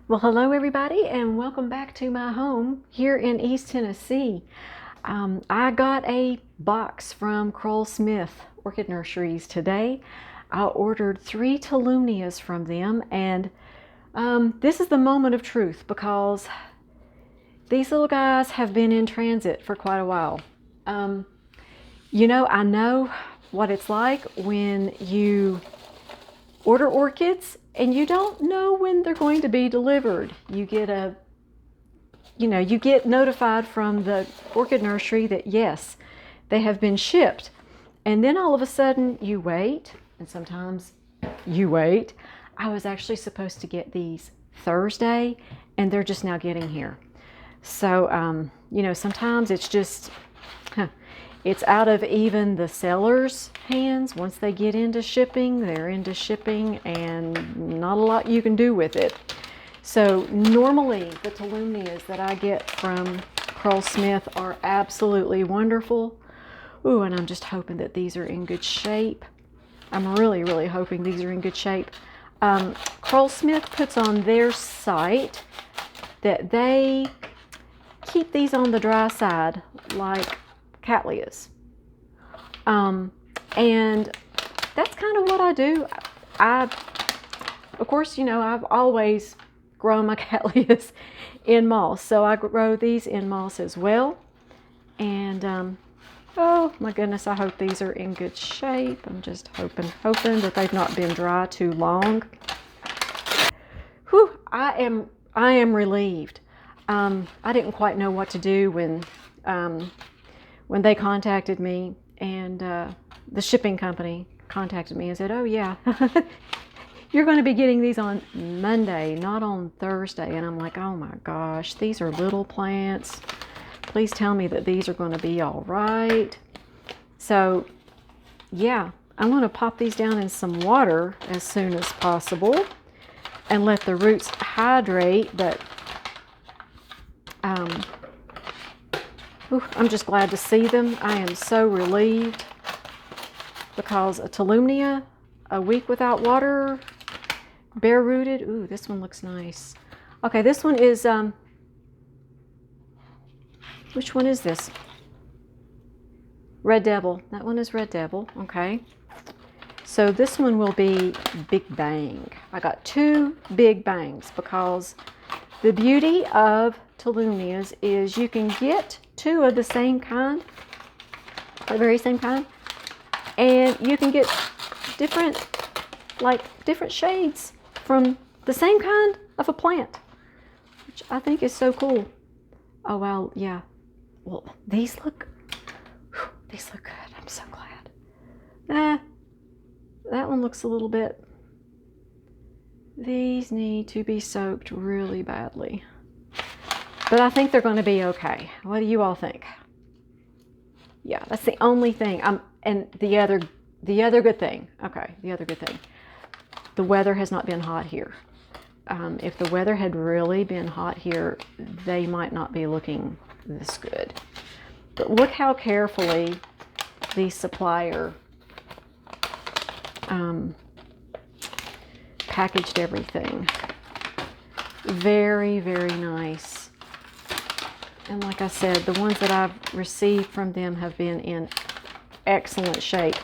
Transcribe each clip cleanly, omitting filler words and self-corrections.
Well, hello everybody, and welcome back to my home here in East Tennessee. I got a box from Krull-Smith Orchid Nurseries today. I ordered 3 Tolumnias from them, and this is the moment of truth because these little guys have been in transit for quite a while. I know what it's like when you order orchids and you don't know when they're going to be delivered. You get notified from the orchid nursery that yes, they have been shipped. And then all of a sudden you wait, and sometimes you wait. I was actually supposed to get these Thursday, and they're just now getting here. So, sometimes it's just, it's out of even the seller's hands. Once they get into shipping, they're into shipping, and not a lot you can do with it. So normally the Tolumnias that I get from Krull-Smith are absolutely wonderful. Ooh, and I'm just hoping that these are in good shape. I'm really, really hoping these are in good shape. Krull-Smith puts on their site that they keep these on the dry side like Cattleyas. And that's kind of what I do. Of course, I've always grown my Cattleyas in moss, so I grow these in moss as well. And oh my goodness, I hope these are in good shape. I'm just hoping that they've not been dry too long. Whew, I am relieved. I didn't quite know what to do when they contacted me, and the shipping company contacted me and said, oh yeah, you're going to be getting these on Monday, not on Thursday. And I'm like, oh my gosh, these are little plants. Please tell me that these are going to be all right. So yeah, I'm going to pop these down in some water as soon as possible and let the roots hydrate. But I'm just glad to see them. I am so relieved, because a Tolumnia, a week without water, bare rooted. Ooh, this one looks nice. Okay, this one is, which one is this? Red Devil. That one is Red Devil. Okay. So this one will be Big Bang. I got 2 Big Bangs, because the beauty of Tolumnias is you can get 2 of the same kind, the very same kind, and you can get different shades from the same kind of a plant, which I think is so cool. Oh wow, yeah. Well, these look good. I'm so glad. That one looks a little bit. These need to be soaked really badly, but I think they're going to be okay. What do you all think? Yeah, that's the only thing. And the other good thing. Okay, the other good thing. The weather has not been hot here. If the weather had really been hot here, they might not be looking this good. But look how carefully the supplier packaged everything. Very, very nice. And like I said, the ones that I've received from them have been in excellent shape.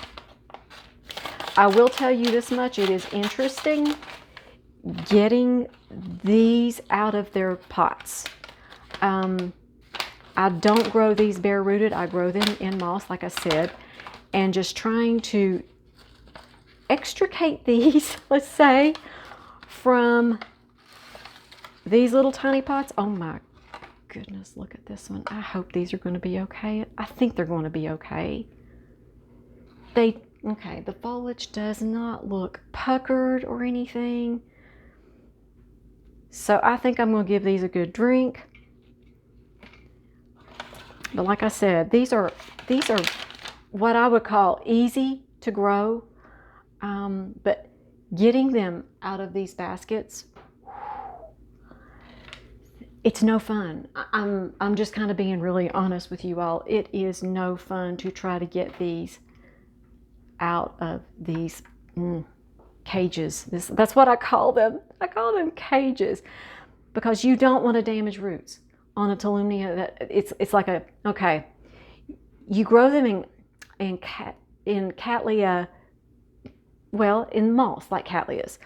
I will tell you this much, it is interesting getting these out of their pots. I don't grow these bare rooted. I grow them in moss, like I said, and just trying to extricate these, let's say, from these little tiny pots. Oh my goodness, look at this one. I hope these are going to be okay. I think they're going to be okay. Okay, the foliage does not look puckered or anything. So I think I'm going to give these a good drink. But like I said, these are what I would call easy to grow. But getting them out of these baskets, it's no fun. I'm just kind of being really honest with you all. It is no fun to try to get these out of these cages. That's what I call them. I call them cages. because you don't want to damage roots on a Tolumnia. That it's like a, okay, you grow them in Cattleya, well, in moss like Cattleyas,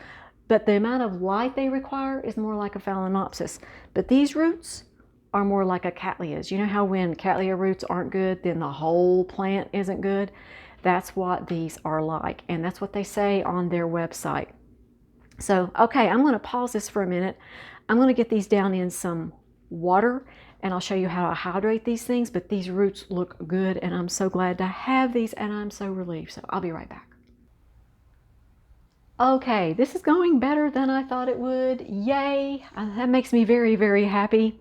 but the amount of light they require is more like a Phalaenopsis. But these roots are more like a Cattleyas. You know how when Cattleya roots aren't good, then the whole plant isn't good? That's what these are like, and that's what they say on their website. So, okay, I'm going to pause this for a minute. I'm going to get these down in some water, and I'll show you how to hydrate these things, but these roots look good, and I'm so glad to have these, and I'm so relieved. So I'll be right back. Okay, this is going better than I thought it would. Yay! That makes me very, very happy.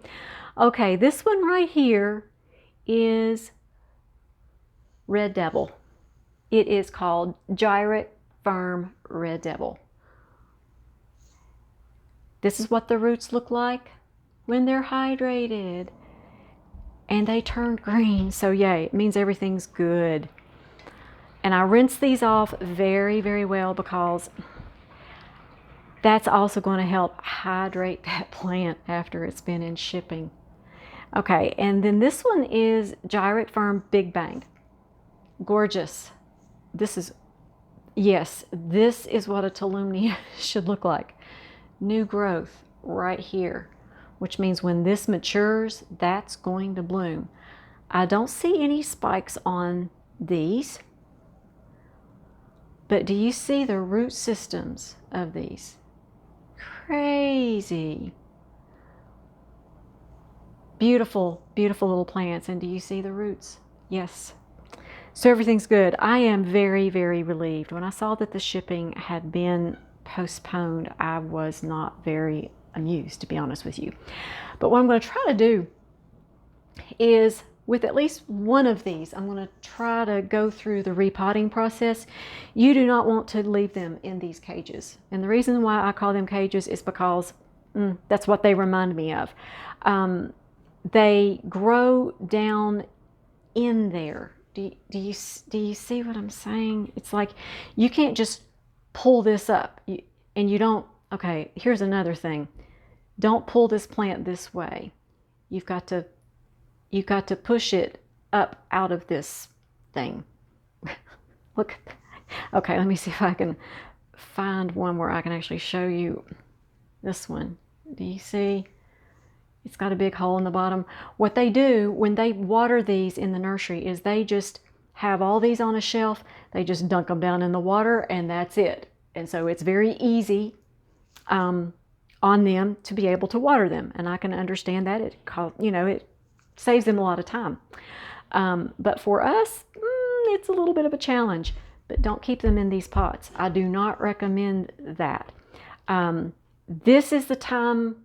Okay, this one right here is Red Devil. It is called Gyrate Firm Red Devil. This is what the roots look like when they're hydrated. And they turned green, so yay, it means everything's good. And I rinse these off very, very well because that's also going to help hydrate that plant after it's been in shipping. Okay, and then this one is Gyrate Firm Big Bang. Gorgeous. This is, yes, this is what a Tolumnia should look like. New growth right here, which means when this matures, that's going to bloom. I don't see any spikes on these, but do you see the root systems of these? Crazy. Beautiful, beautiful little plants. And do you see the roots? Yes. So everything's good. I am very, very relieved. When I saw that the shipping had been postponed, I was not very amused, to be honest with you. But what I'm going to try to do is, with at least one of these, I'm going to try to go through the repotting process. You do not want to leave them in these cages. And the reason why I call them cages is because that's what they remind me of. They grow down in there. Do you see what I'm saying? It's like you can't just pull this up, and you don't. Okay, here's another thing. Don't pull this plant this way. You've got to push it up out of this thing. Look. Okay, let me see if I can find one where I can actually show you this one. Do you see? It's got a big hole in the bottom. What they do when they water these in the nursery is they just have all these on a shelf. They just dunk them down in the water, and that's it. And so it's very easy on them to be able to water them. And I can understand that. It saves them a lot of time. But for us, it's a little bit of a challenge. But don't keep them in these pots. I do not recommend that. This is the time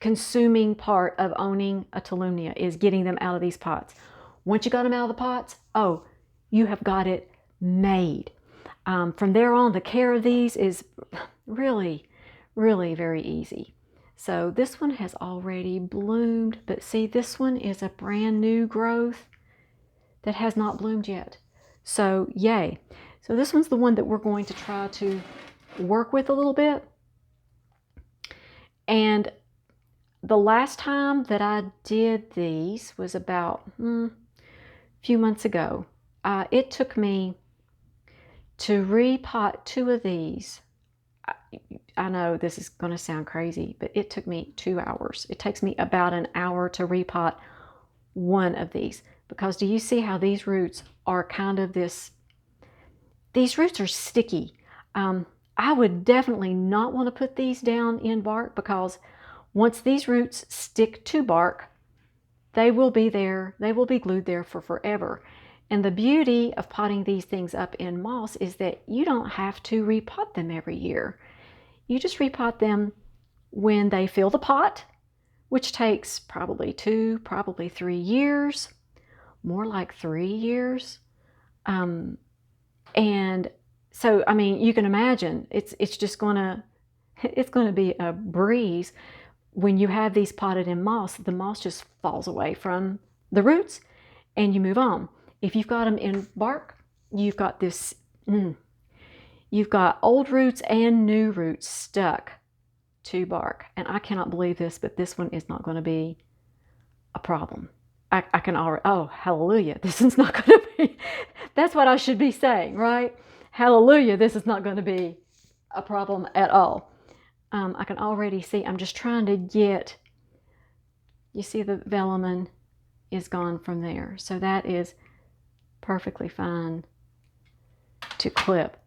consuming part of owning a Tolumnia, is getting them out of these pots. Once you got them out of the pots, oh, you have got it made. From there on, the care of these is really, really very easy. So this one has already bloomed, but see, this one is a brand new growth that has not bloomed yet. So yay. So this one's the one that we're going to try to work with a little bit. And the last time that I did these was about a few months ago. It took me to repot 2 of these. I know this is going to sound crazy, but it took me 2 hours. It takes me about an hour to repot 1 of these, because do you see how these roots are kind of this? These roots are sticky. I would definitely not want to put these down in bark, because once these roots stick to bark, they will be there. They will be glued there for forever. And the beauty of potting these things up in moss is that you don't have to repot them every year. You just repot them when they fill the pot, which takes probably 2, probably 3 years, more like 3 years. And so, I mean, you can imagine it's just gonna be a breeze. When you have these potted in moss, the moss just falls away from the roots and you move on. If you've got them in bark, you've got this, you've got old roots and new roots stuck to bark. And I cannot believe this, but this one is not going to be a problem. I can already, oh, hallelujah, this is not going to be, that's what I should be saying, right? Hallelujah, this is not going to be a problem at all. I can already see, I'm just trying to get, you see the velamen is gone from there. So that is perfectly fine to clip.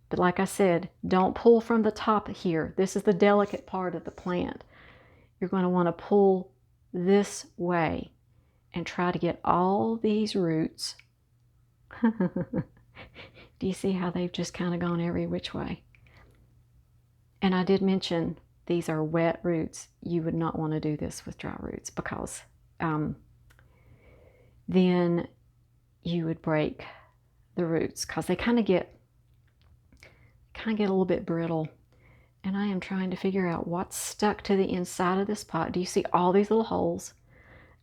But like I said, don't pull from the top here. This is the delicate part of the plant. You're going to want to pull this way and try to get all these roots. Do you see how they've just kind of gone every which way? And I did mention these are wet roots. You would not want to do this with dry roots because then you would break the roots because they kind of get a little bit brittle. And I am trying to figure out what's stuck to the inside of this pot. Do you see all these little holes?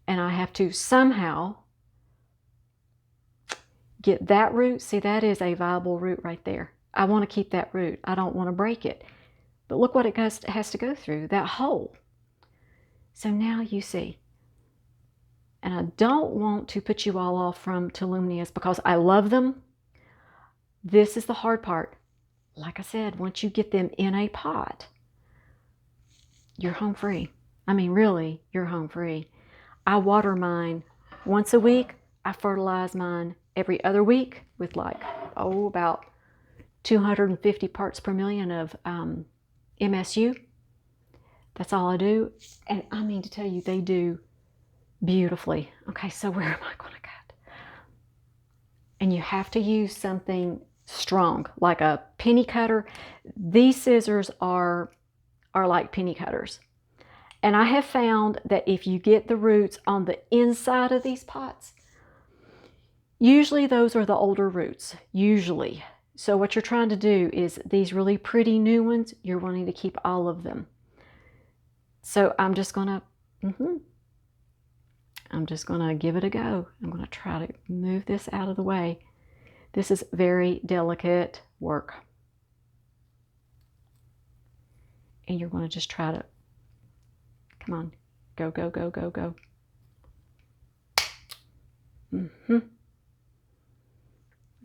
And I have to somehow get that root. See, that is a viable root right there. I want to keep that root. I don't want to break it. But look what it has to go through, that hole. So now you see. And I don't want to put you all off from Tolumnias because I love them. This is the hard part. Like I said, once you get them in a pot, you're home free. I mean, really, you're home free. I water mine once a week. I fertilize mine every other week with like, about 250 parts per million of MSU. That's all I do. And I mean to tell you, they do beautifully. Okay, so where am I going to cut? And you have to use something strong, like a penny cutter. These scissors are like penny cutters. And I have found that if you get the roots on the inside of these pots, usually those are the older roots, usually. So what you're trying to do is these really pretty new ones, you're wanting to keep all of them. So I'm just gonna give it a go. I'm gonna try to move this out of the way. This is very delicate work. And you're going to just try to, come on, go, go, go, go, go.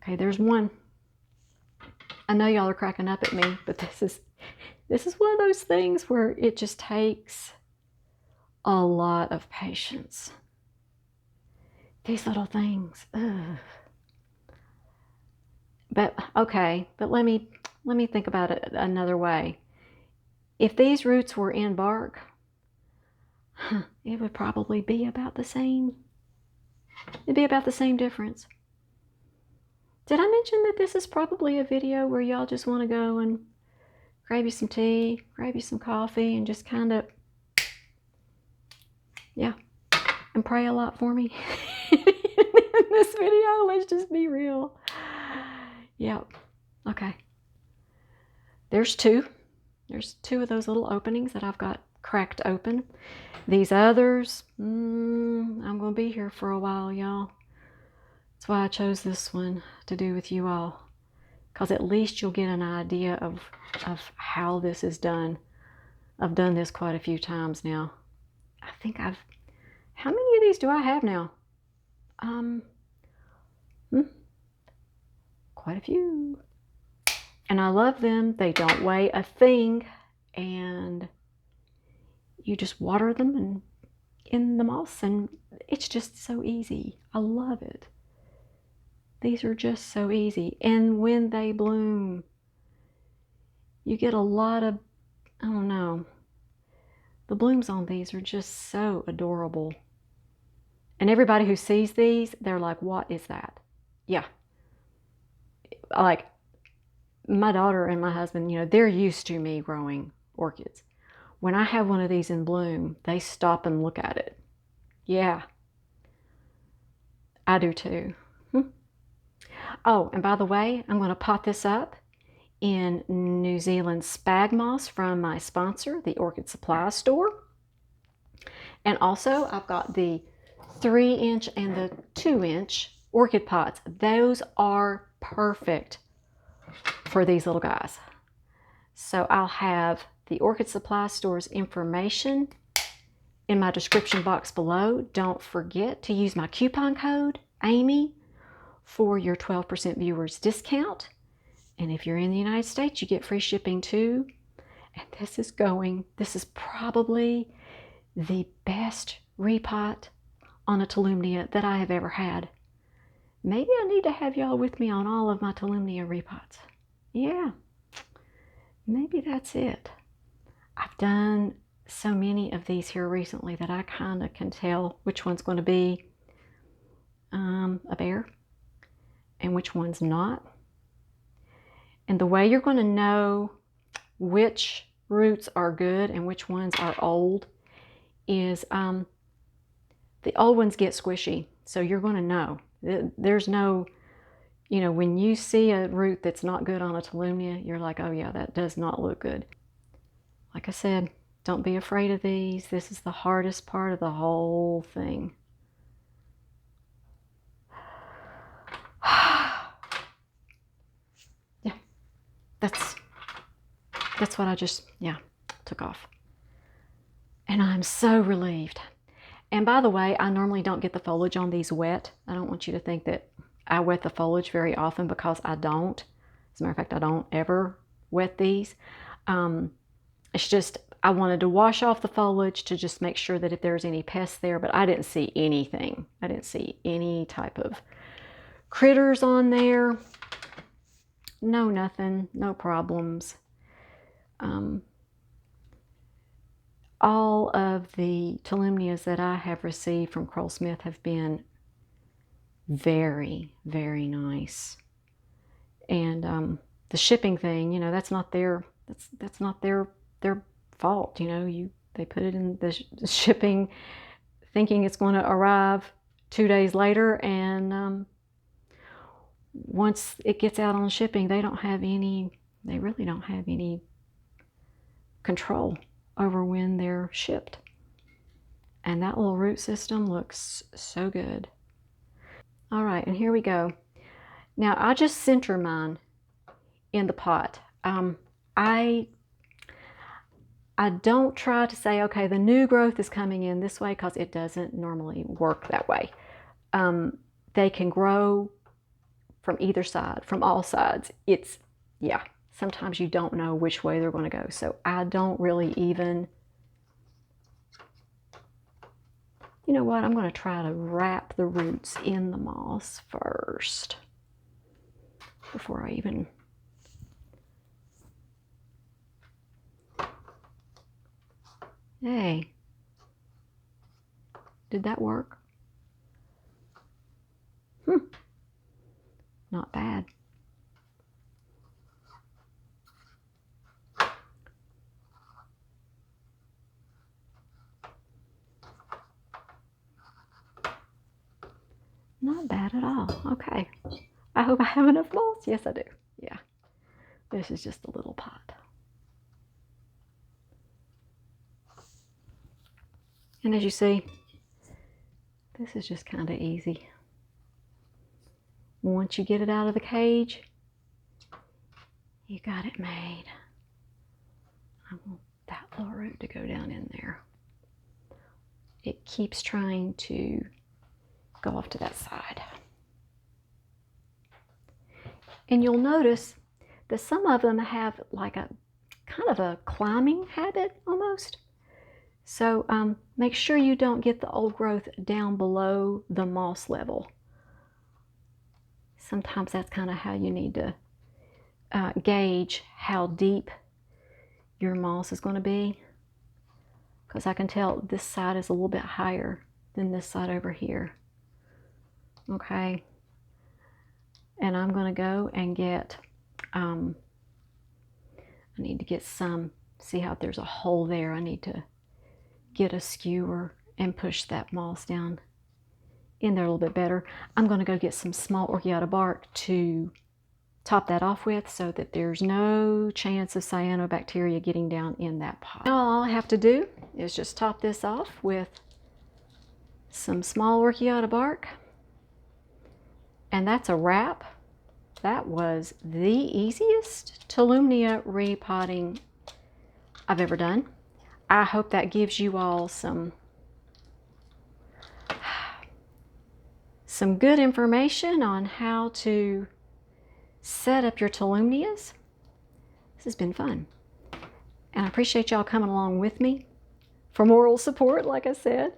Okay, there's one. I know y'all are cracking up at me, but this is one of those things where it just takes a lot of patience. These little things, ugh. But okay, but let me think about it another way. If these roots were in bark, it would probably be about the same. It'd be about the same difference. Did I mention that this is probably a video where y'all just want to go and grab you some tea, grab you some coffee, and just kind of, yeah, and pray a lot for me in this video? Let's just be real. Yep. Okay. There's two. There's two of those little openings that I've got cracked open. These others, I'm going to be here for a while, y'all. That's why I chose this one to do with you all. Because at least you'll get an idea of how this is done. I've done this quite a few times now. I think how many of these do I have now? Quite a few. And I love them. They don't weigh a thing. And you just water them and in the moss, and it's just so easy. I love it. These are just so easy. And when they bloom, you get a lot of, I don't know, the blooms on these are just so adorable. And everybody who sees these, they're like, what is that? Yeah. Like, my daughter and my husband, you know, they're used to me growing orchids. When I have one of these in bloom, they stop and look at it. Yeah. I do too. Oh, and by the way, I'm going to pot this up in New Zealand Spagmoss from my sponsor, the Orchid Supply Store. And also, I've got the 3-inch and the 2-inch orchid pots. Those are perfect for these little guys. So I'll have the Orchid Supply Store's information in my description box below. Don't forget to use my coupon code, Amy, for your 12% viewers discount. And if you're in the United States, you get free shipping too. And this is probably the best repot on a Tolumnia that I have ever had. Maybe I need to have y'all with me on all of my Tolumnia repots. Yeah, maybe that's it. I've done so many of these here recently that I kind of can tell which one's going to be a bear and which one's not. And the way you're going to know which roots are good and which ones are old is the old ones get squishy. So you're going to know. There's no, you know, when you see a root that's not good on a Tolumnia, you're like, oh yeah, that does not look good. Like I said, don't be afraid of these. This is the hardest part of the whole thing. Yeah, that's what I just, took off. And I'm so relieved. And by the way, I normally don't get the foliage on these wet. I don't want you to think that I wet the foliage very often, because I don't. As a matter of fact, I don't ever wet these. It's just, I wanted to wash off the foliage to just make sure that if there's any pests there, but I didn't see anything. I didn't see any type of critters on there. No, nothing, no problems. All of the Tolumnias that I have received from Krull-Smith have been very, very nice. And the shipping thing, you know, that's not their fault. You know, they put it in the shipping thinking it's going to arrive 2 days later, and once it gets out on shipping, they really don't have any control over when they're shipped. And that little root system looks so good. All right, and here we go. Now I just center mine in the pot. I don't try to say, okay, the new growth is coming in this way, because it doesn't normally work that way. They can grow from either side, from all sides. Sometimes you don't know which way they're going to go. So I don't really even, you know what, I'm going to try to wrap the roots in the moss first before I even, hey, did that work? Not bad. Not bad at all. Okay. I hope I have enough moss. Yes, I do. Yeah. This is just a little pot. And as you see, this is just kind of easy. Once you get it out of the cage, you got it made. I want that little root to go down in there. It keeps trying to go off to that side. And you'll notice that some of them have like a kind of a climbing habit almost. So make sure you don't get the old growth down below the moss level. Sometimes that's kind of how you need to gauge how deep your moss is going to be. Because I can tell this side is a little bit higher than this side over here. Okay. And I'm going to go and get, I need to get some, see how there's a hole there. I need to get a skewer and push that moss down in there a little bit better. I'm going to go get some small Orchiata bark to top that off with, so that there's no chance of cyanobacteria getting down in that pot. Now all I have to do is just top this off with some small Orchiata bark, and that's a wrap. that was the easiest Tolumnia repotting I've ever done. I hope that gives you all some good information on how to set up your Tolumnias. This has been fun. And I appreciate y'all coming along with me for moral support, like I said.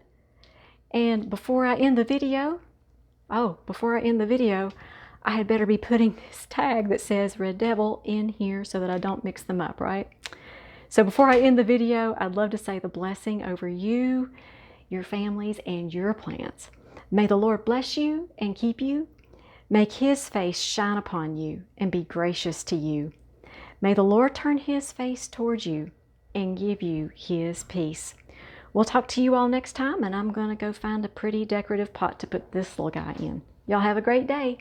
And before I end the video, I had better be putting this tag that says Red Devil in here so that I don't mix them up, right? So before I end the video, I'd love to say the blessing over you, your families, and your plants. May the Lord bless you and keep you. Make His face shine upon you and be gracious to you. May the Lord turn His face towards you and give you His peace. We'll talk to you all next time, and I'm going to go find a pretty decorative pot to put this little guy in. Y'all have a great day.